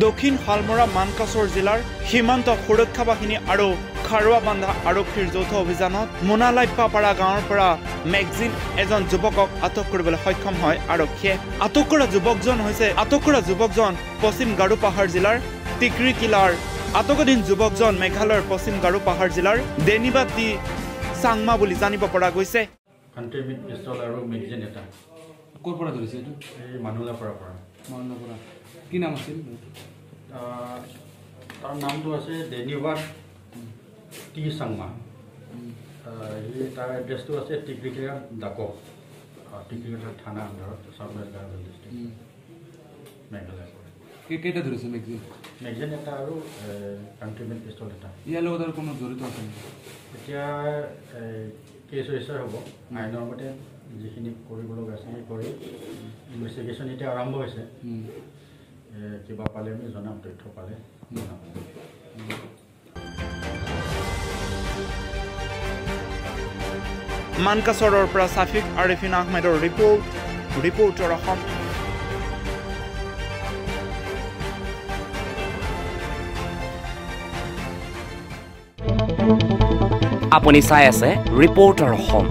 দক্ষিণ হালমৰা মানকাছৰ জিলাৰ সীমান্ত সুৰক্ষা বাহিনী আৰু খাৰুৱা বান্ধা আৰক্ষীৰ যৌথ অভিযানত মোনালাইপ্পাপাৰা গাঁৱৰ পৰা মেগজিন এজন যুৱকক আটক কৰিবলৈ সক্ষম হয় আৰক্ষীয়ে। আটক কৰা যুৱকজন পশ্চিম গাৰো পাহাৰ জিলাৰ টিকৰি কিলাৰ। আটকাধীন যুৱকজন মেঘালয়ৰ পশ্চিম গাৰো পাহাৰ জিলাৰ দেনিবাতি চাংমা বুলি জানিব পৰা গৈছে। কণ্টেইনমেণ্ট পিস্তল আৰু মেগজিন এটা ক'ৰ পৰা ধৰিছে এইটো? এই মানুহলাপাৰা পৰা। কি নাম আছিল? তাৰ নামটো আছে দেনিবাত টি চাংমা। তাৰ এড্ৰেছটো আছে টিকৰিকিলা ডাকক, টিকৰিকিলা থানা আণ্ডাৰত, চাউথ ৱেষ্ট গাৰ্বেল ডিষ্ট্ৰিক্ট, মেঘালয় পৰা। কেইটা ধৰিছে মেগজিন? মেগজিন এটা আৰু কণ্টেইনমেণ্ট পিস্তল এটা। ইয়াৰ লগত আৰু কোনো জড়িত আছে নেকি? এতিয়া কেছ ৰেজিষ্টাৰ হ'ব। আইনৰ মতে যিখিনি কৰিব লগা আছে সেই কৰি ইনভেষ্টিগেশ্যন এতিয়া আৰম্ভ হৈছে। কিবা পালে আমি জনাম, তথ্য পালে জনাম। মানকাছৰৰ পৰা ছাফিক আৰিফিন আহমেদৰ ৰিপৰ্টাৰ অসম। আপুনি চাই আছে ৰিপৰ্টাৰ অসম।